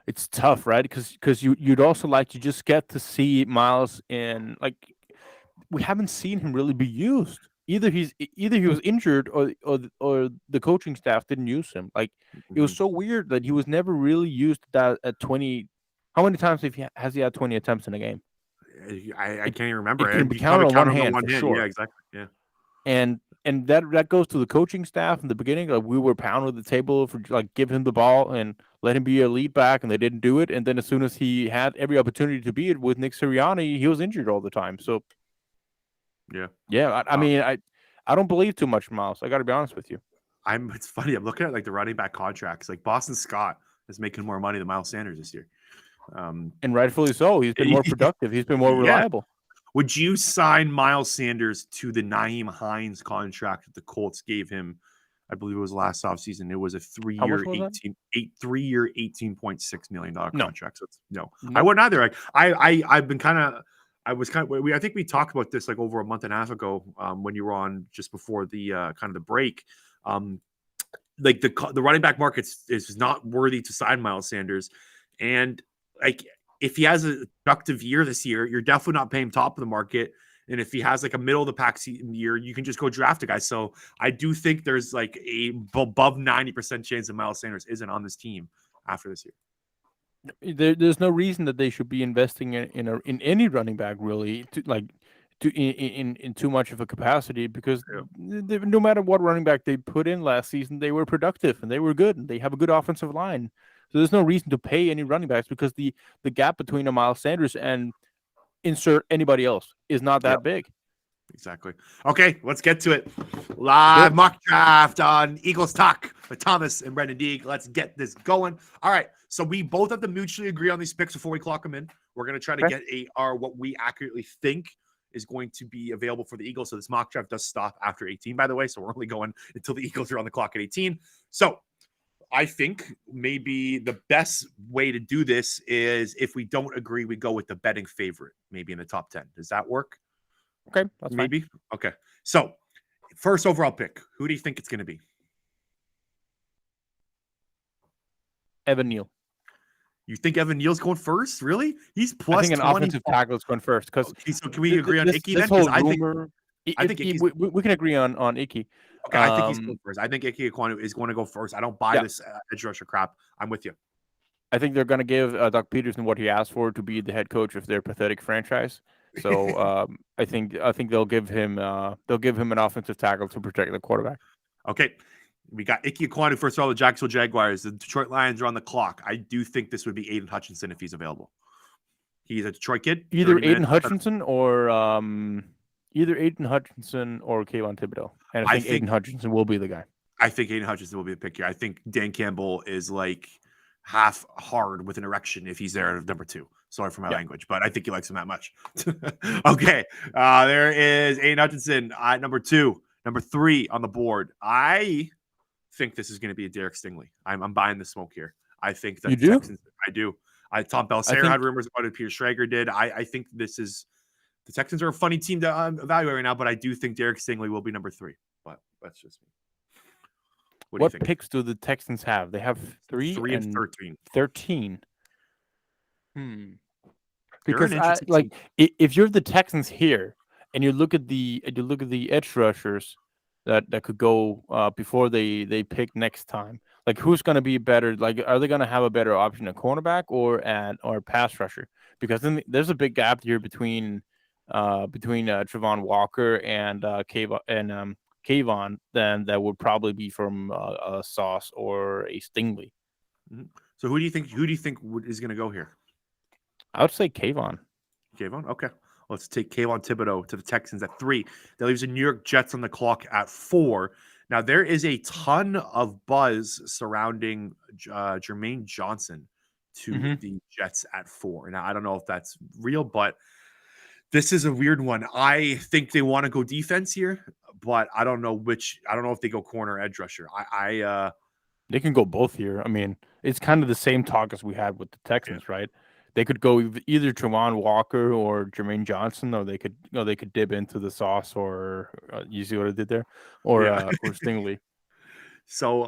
It's tough, right? Because you'd also like to just get to see Miles in, like, we haven't seen him really be used. Either he was injured or the coaching staff didn't use him. Like, it was so weird that he was never really used at 20. How many times has he had 20 attempts in a game? I can't even remember. It can be counted on one hand for sure. Yeah, exactly. Yeah. And and that goes to the coaching staff in the beginning. Like, we were pounding the table for like give him the ball and let him be a lead back, and they didn't do it. And then as soon as he had every opportunity to be it with Nick Sirianni, he was injured all the time. So I mean, I don't believe too much in Miles. I got to be honest with you. It's funny. I'm looking at like the running back contracts. Like Boston Scott is making more money than Miles Sanders this year. And rightfully so. He's been more productive. He's been more reliable. Would you sign Miles Sanders to the Niamh Heinz contract that the Colts gave him? I believe it was last offseason. It was a 3-year, $18.6 million contract. So no, I wouldn't either. Like I think we talked about this like over a month and a half ago when you were on just before the kind of the break. Like the running back market is not worthy to sign Miles Sanders, and like if he has a productive year this year, you're definitely not paying top of the market. And if he has like a middle of the pack year, you can just go draft a guy. So I do think there's like a above 90% chance that Miles Sanders isn't on this team after this year. There's no reason that they should be investing in any running back really in too much of a capacity, because no matter what running back they put in last season, they were productive and they were good and they have a good offensive line. So there's no reason to pay any running backs, because the gap between a Miles Sanders and insert anybody else is not that big. Exactly. Okay, let's get to it. Live mock draft on Eagles Talk with Thomas and Brenden D. Let's get this going. All right, so we both have to mutually agree on these picks before we clock them in. We're going to try to get what we accurately think is going to be available for the Eagles. So this mock draft does stop after 18, by the way. So we're only going until the Eagles are on the clock at 18. So I think maybe the best way to do this is if we don't agree, we go with the betting favorite, maybe in the top 10. Does that work? Okay. That's maybe. Fine. Okay. So first overall pick, who do you think it's going to be? Evan Neal. You think Evan Neal's going first? Really? He's plus I think an offensive tackle is going first. So can we agree on Icky then? I think we can agree on Icky. Okay, I think he's going first. I think Ike Ekwonu is going to go first. I don't buy this edge rusher crap. I'm with you. I think they're going to give Doug Petersen what he asked for to be the head coach of their pathetic franchise. So I think they'll give him an offensive tackle to protect the quarterback. Okay, we got Ike Ekwonu first of all. The Jacksonville Jaguars. The Detroit Lions are on the clock. I do think this would be Aiden Hutchinson if he's available. He's a Detroit kid. Either Aiden Hutchinson or Kayvon Thibodeau. And I think Aiden Hutchinson will be the guy. I think Aiden Hutchinson will be the pick here. I think Dan Campbell is like half hard with an erection if he's there at number 2. Sorry for my language, but I think he likes him that much. Okay. There is Aiden Hutchinson at number 2. Number 3 on the board. I think this is going to be a Derek Stingley. I'm buying the smoke here. I think that Texans, I do. Tom Pelissero had rumors about it. Peter Schrager did. I think this is the Texans are a funny team to evaluate right now, but I do think Derek Stingley will be number 3. But that's just me. What picks do the Texans have? They have 3 and 13. Because if you're the Texans here and you look at the edge rushers that could go before they pick next time, like who's going to be better? Like, are they going to have a better option at cornerback or pass rusher? Because then there's a big gap here between Travon Walker and Kayvon, then that would probably be from a Sauce or a Stingley. So who do you think is going to go here? I would say Kayvon. Okay. Let's take Kayvon Thibodeau to the Texans at 3. That leaves the New York Jets on the clock at 4. Now, there is a ton of buzz surrounding Jermaine Johnson to the Jets at 4. Now, I don't know if that's real, but this is a weird one. I think they want to go defense here, but I don't know if they go corner or edge rusher. They can go both here. I mean, it's kind of the same talk as we had with the Texans, right? They could go either Travon Walker or Jermaine Johnson, or they could dip into the Sauce or you see what I did there, or Stingley. So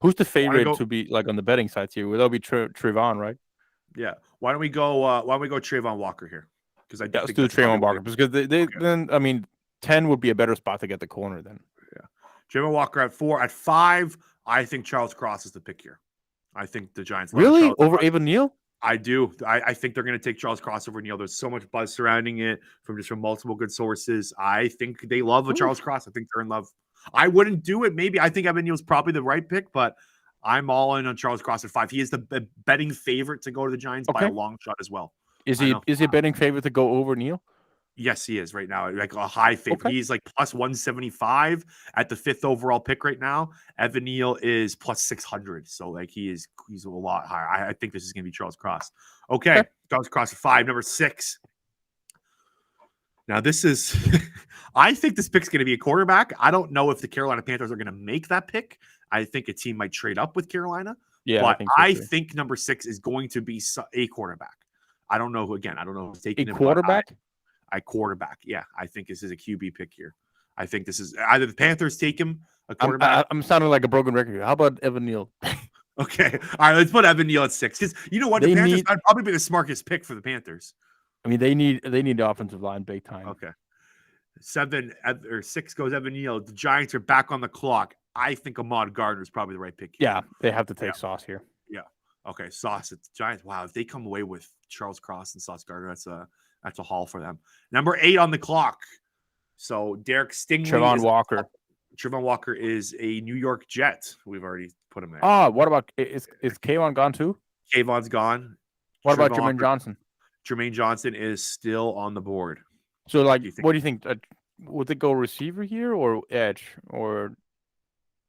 who's the favorite to be like on the betting sites here? That'll be Travon, right? Yeah. Why don't we go Travon Walker here? Because let's do Travon Walker because then I mean 10 would be a better spot to get the corner then. Yeah. Travon Walker at 4. At 5, I think Charles Cross is the pick here. I think the Giants really over Evan Neal. I do. I think they're going to take Charles Cross over Neal. There's so much buzz surrounding it from multiple good sources. I think they love a Charles Cross. I think they're in love. I wouldn't do it. Maybe I think Evan Neal's probably the right pick, but I'm all in on Charles Cross at 5. He is the betting favorite to go to the Giants by a long shot as well. Is he a betting favorite to go over Neal? Yes, he is right now. Like a high favorite. Okay. He's like plus 175 at the 5th overall pick right now. Evan Neal is plus 600. So like he's a lot higher. I think this is going to be Charles Cross. Okay. Charles Cross at 5. Number 6. Now this is, I think this pick's going to be a quarterback. I don't know if the Carolina Panthers are going to make that pick. I think a team might trade up with Carolina. Yeah, but I think number 6 is going to be a quarterback. I don't know who, again, I don't know who's taking a quarterback. I quarterback. Yeah, I think this is a QB pick here. I think this is either the Panthers take him, a quarterback. I'm sounding like a broken record here. How about Evan Neal? Okay. All right, let's put Evan Neal at 6. Because you know what? The Panthers would probably be the smartest pick for the Panthers. I mean, they need the offensive line big time. Okay. 7 or 6 goes Evan Neal. The Giants are back on the clock. I think Ahmad Gardner is probably the right pick here. Yeah, they have to take Sauce here. Yeah. Okay, Sauce at the Giants. Wow, if they come away with Charles Cross and Sauce Gardner, that's a haul for them. Number 8 on the clock. So Derek Stingley. Trevon Walker. Trevon Walker is a New York Jet. We've already put him there. Oh, what about is Kayvon gone too? Kayvon's gone. What about Jermaine Johnson? Jermaine Johnson is still on the board. So, like, what do you think? Would they go receiver here or edge or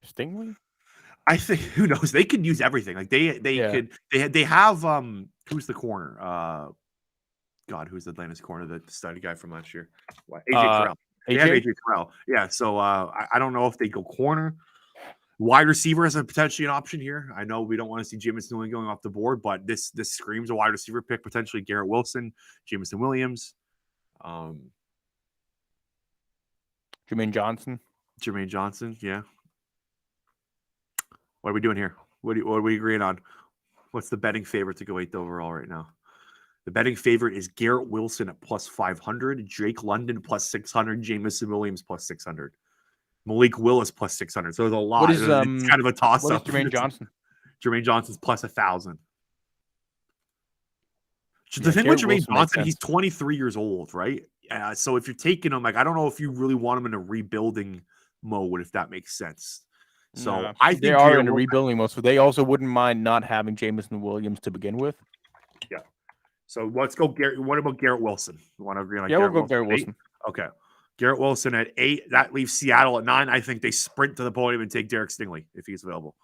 Stingley? I think who knows. They could use everything. Like they could. They have who's the corner? God, who's the Atlanta's corner? The study guy from last year. What? AJ Terrell. They have AJ Terrell. Yeah. So I don't know if they go corner. Wide receiver is potentially an option here. I know we don't want to see Jameson Williams going off the board, but this screams a wide receiver pick, potentially Garrett Wilson, Jameson Williams. Jermaine Johnson, yeah. What are we doing here? What are we agreeing on? What's the betting favorite to go 8th overall right now? The betting favorite is Garrett Wilson at plus 500, Drake London plus 600, Jameson Williams plus 600, Malik Willis plus 600. So there's a lot. It's kind of a toss-up. What is Jermaine Johnson? Jermaine Johnson's plus 1,000. The thing with Jermaine Johnson, he's 23 years old, right? So if you're taking him, like, I don't know if you really want him in a rebuilding mode, if that makes sense. So I think they are in a rebuilding mode, so they also wouldn't mind not having Jameson Williams to begin with. Yeah. So let's go, Garrett. What about Garrett Wilson? You want to agree on Garrett we'll go Garrett Wilson. Okay. Garrett Wilson at 8. That leaves Seattle at 9. I think they sprint to the podium and take Derek Stingley if he's available.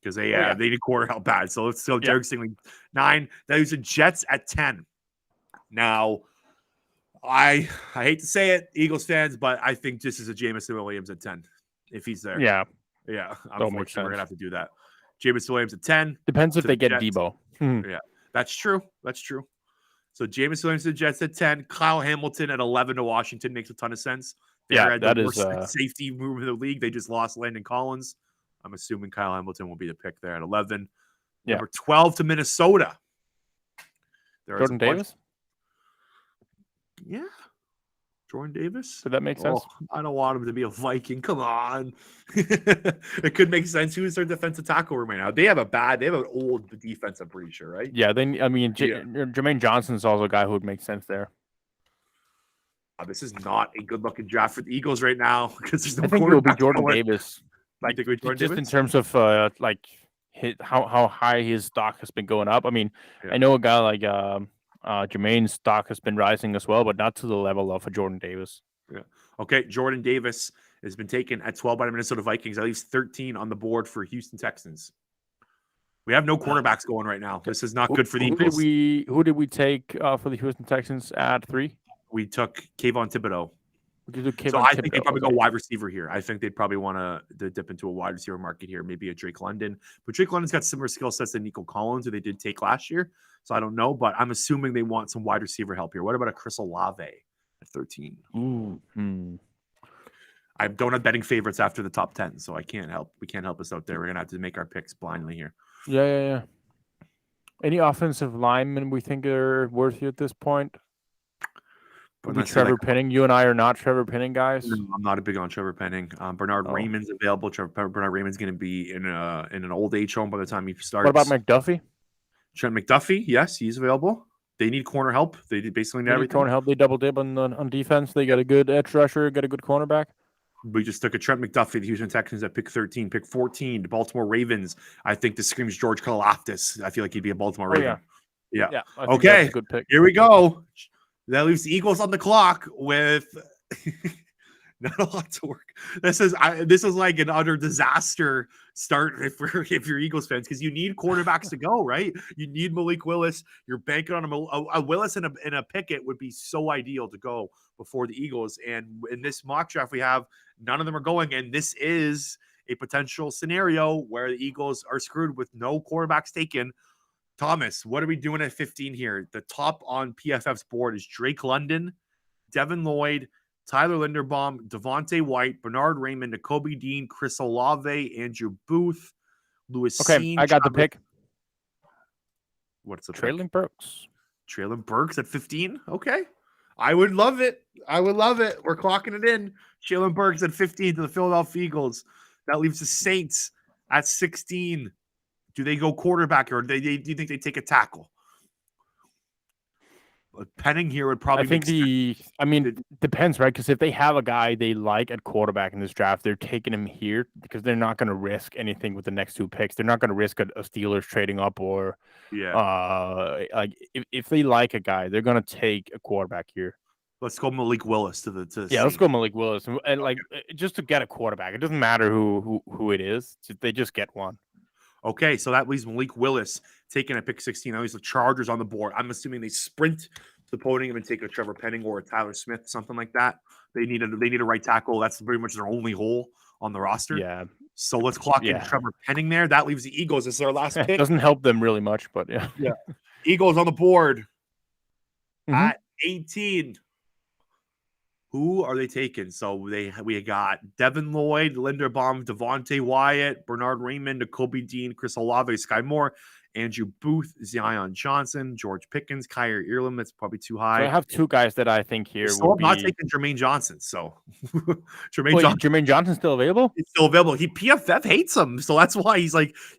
Because they need quarter help bad. So let's go Derek Stingley 9. That leaves the Jets at 10. Now, I hate to say it, Eagles fans, but I think this is a Jameson Williams at 10 if he's there. Yeah. Yeah. Unfortunately, we're going to have to do that. Jameson Williams at 10. Depends if they get Debo. Yeah. That's true. So Jameson Williams to the Jets at 10. Kyle Hamilton at 11 to Washington makes a ton of sense. They're that is safety move in the league. They just lost Landon Collins. I'm assuming Kyle Hamilton will be the pick there at 11. Yeah. Number 12 to Minnesota. Jordan Davis? Yeah. Jordan Davis. Does that make sense? I don't want him to be a Viking. Come on. It could make sense. Who's their defensive tackle right now? They have an old defense, I'm pretty sure, right? Yeah. Jermaine Johnson is also a guy who would make sense there. This is not a good looking draft for the Eagles right now because there's no. I think it will be Jordan Davis. Just in terms of how high his stock has been going up. I mean, I know a guy like Jermaine's stock has been rising as well, but not to the level of a Jordan Davis. Yeah. Okay. Jordan Davis has been taken at 12 by the Minnesota Vikings. At least 13 on the board for Houston Texans. We have no quarterbacks going right now. This is not good for the Eagles. Who did we take for the Houston Texans at 3? We took Kayvon Thibodeau. So I think they'd probably go wide receiver here. I think they'd probably want to dip into a wide receiver market here, maybe a Drake London. But Drake London's got similar skill sets than Nico Collins, who they did take last year. So I don't know, but I'm assuming they want some wide receiver help here. What about a Chris Olave at 13? I don't have betting favorites after the top 10, so I can't help. We can't help us out there. We're going to have to make our picks blindly here. Yeah. Any offensive linemen we think are worthy at this point? Trevor Penning. You and I are not Trevor Penning guys. No, I'm not a big on Trevor Penning. Bernard Raymond's available. Bernard Raymond's going to be in an old age home by the time he starts. What about McDuffie? Trent McDuffie, yes, he's available. They need corner help. They basically need everything. Corner help. They double dip on defense. They got a good edge rusher, got a good cornerback. We just took a Trent McDuffie, the Houston Texans at pick 13, pick 14, the Baltimore Ravens. I think this screams George Karlaftis. I feel like he'd be a Baltimore Raven. Yeah. I think okay. That's a good pick. Here we go. That leaves the Eagles on the clock with not a lot to work. This is like an utter disaster start if you're Eagles fans, because you need quarterbacks to go, right? You need Malik Willis. You're banking on a Willis and a Pickett would be so ideal to go before the Eagles. And in this mock draft, we have none of them are going, and this is a potential scenario where the Eagles are screwed with no quarterbacks taken. Thomas, what are we doing at 15 here? The top on PFF's board is Drake London, Devin Lloyd, Tyler Linderbaum, Devontae White, Bernard Raymond, Nakobe Dean, Chris Olave, Andrew Booth, Lewis. Okay, I got the pick. What's the Traylon Burks? Traylon Burks at 15? Okay. I would love it. We're clocking it in. Traylon Burks at 15 to the Philadelphia Eagles. That leaves the Saints at 16. Do they go quarterback, or do you think they take a tackle? Penning here would probably. It depends, right? Because if they have a guy they like at quarterback in this draft, they're taking him here because they're not going to risk anything with the next two picks. They're not going to risk a Steelers trading up, or if they like a guy, they're going to take a quarterback here. Let's go Malik Willis to let's go Malik Willis, and just to get a quarterback. It doesn't matter who it is; they just get one. Okay, so that leaves Malik Willis taking a pick 16. That leaves the Chargers on the board. I'm assuming they sprint to the podium and take a Trevor Penning or a Tyler Smith, something like that. They need a right tackle. That's pretty much their only hole on the roster. Yeah. So let's clock in Trevor Penning there. That leaves the Eagles as their last pick. It doesn't help them really much, but yeah. Eagles on the board at 18. Who are they taking? So we got Devin Lloyd, Linderbaum, Devontae Wyatt, Bernard Raymond, Nakobe Dean, Chris Olave, Sky Moore, Andrew Booth, Zion Johnson, George Pickens, Kyrie Earlham. That's probably too high. So I have two guys that I think here. I'm not taking Jermaine Johnson. So Jermaine Johnson's still available? It's still available. PFF hates him, so that's why he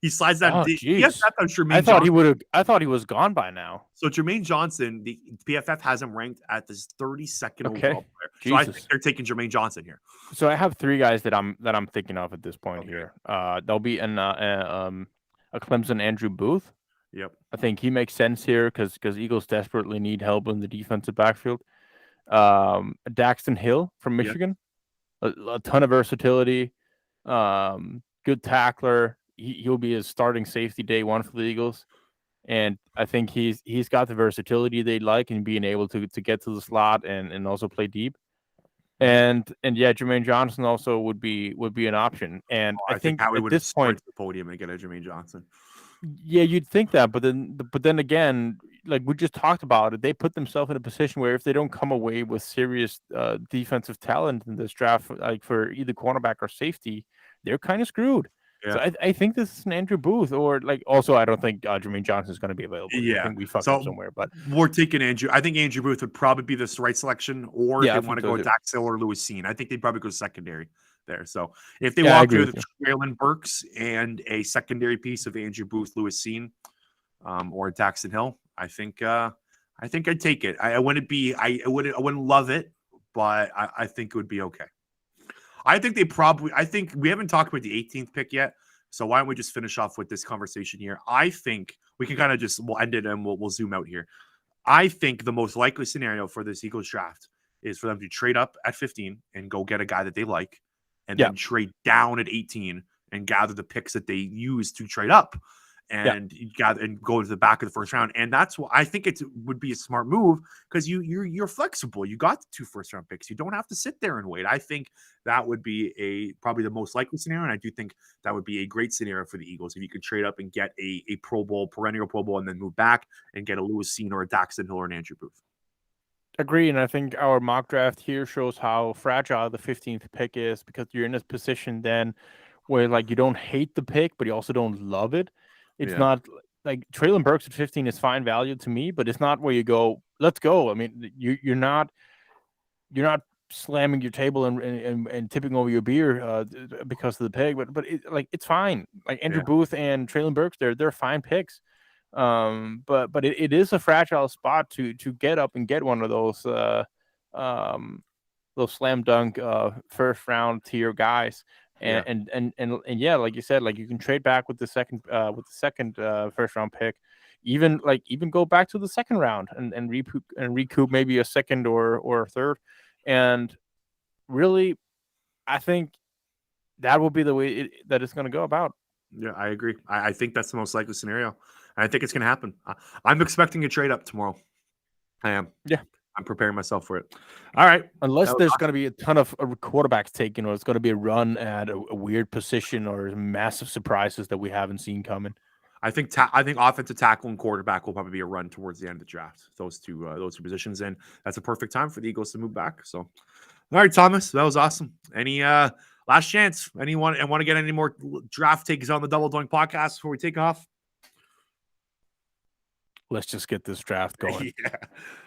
slides down. PFF on Jermaine. I thought he was gone by now. So Jermaine Johnson, the PFF has him ranked at this 32nd overall player. So I think they're taking Jermaine Johnson here. So I have three guys that I'm thinking of at this point here. There'll be a Clemson Andrew Booth. Yep. I think he makes sense here because Eagles desperately need help in the defensive backfield. Daxton Hill from Michigan, a ton of versatility, good tackler. He'll be his starting safety day one for the Eagles. And I think he's got the versatility they like and being able to get to the slot and also play deep. And Jermaine Johnson also would be an option. And I think Howie at this point, the podium and get a Jermaine Johnson. Yeah, you'd think that, but then again, like we just talked about it, they put themselves in a position where if they don't come away with serious defensive talent in this draft, like for either cornerback or safety, they're kind of screwed. Yeah. So I think this is an Andrew Booth, or also I don't think Jermaine Johnson is going to be available. Yeah, I think we fucked up somewhere, but we're taking Andrew. I think Andrew Booth would probably be the right selection, or if they want to go with Dax Hill or Lewis Cine. I think they'd probably go secondary there. So if they walk through the Traylon Burks and a secondary piece of Andrew Booth, Lewis Cine, or Daxton Hill, I think I'd take it. I wouldn't love it, but I think it would be okay. I think we haven't talked about the 18th pick yet. So why don't we just finish off with this conversation here? I think we can kind of we'll end it and we'll zoom out here. I think the most likely scenario for this Eagles draft is for them to trade up at 15 and go get a guy that they like, and then trade down at 18 and gather the picks that they use to trade up and gather and go to the back of the first round. And that's what I think it would be a smart move, because you're flexible. You got the 2 first-round picks. You don't have to sit there and wait. I think that would be probably the most likely scenario, and I do think that would be a great scenario for the Eagles if you could trade up and get a Pro Bowl, perennial Pro Bowl, and then move back and get a Lewis Cine or a Daxton Hill or an Andrew Booth. Agree, and I think our mock draft here shows how fragile the 15th pick is, because you're in this position then where you don't hate the pick, but you also don't love it. It's not like Traylon Burks at 15 is fine value to me, but it's not where you go, let's go. I mean, you're not slamming your table and tipping over your beer because of the pick, but it's fine. Like Andrew Booth and Traylon Burks, they're fine picks. But it is a fragile spot to get up and get one of those slam dunk first round tier guys. And yeah, like you said, like you can trade back with the second first round pick, even go back to the second round and recoup maybe a second or a third. And really, I think that will be the way that it's going to go about. Yeah, I agree. I think that's the most likely scenario. I think it's going to happen. I'm expecting a trade up tomorrow. I am. Yeah. I'm preparing myself for it. All right. Unless there's going to be a ton of quarterbacks taken, or it's going to be a run at a weird position or massive surprises that we haven't seen coming. I think offensive tackle and quarterback will probably be a run towards the end of the draft. Those two positions, and that's a perfect time for the Eagles to move back. So, all right, Thomas, that was awesome. Any last chance? Anyone and want to get any more draft takes on the Double Doink podcast before we take off? Let's just get this draft going. Yeah,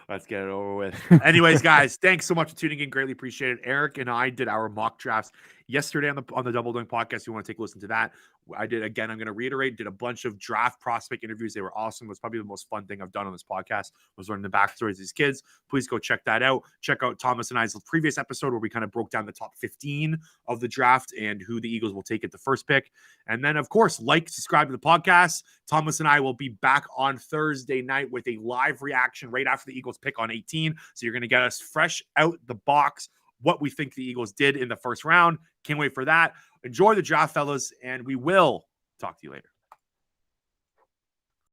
let's get it over with. Anyways, guys, thanks so much for tuning in. Greatly appreciate it. Eric and I did our mock drafts yesterday on the Double Doink podcast. If you want to take a listen to that, I did again. I'm going to reiterate. Did a bunch of draft prospect interviews. They were awesome. It was probably the most fun thing I've done on this podcast. Was learning the backstories of these kids. Please go check that out. Check out Thomas and I's previous episode where we kind of broke down the top 15 of the draft and who the Eagles will take at the first pick. And then, of course, subscribe to the podcast. Thomas and I will be back on Thursday night with a live reaction right after the Eagles pick on 18. So you're going to get us fresh out the box what we think the Eagles did in the first round. Can't wait for that. Enjoy the draft, fellas, and we will talk to you later.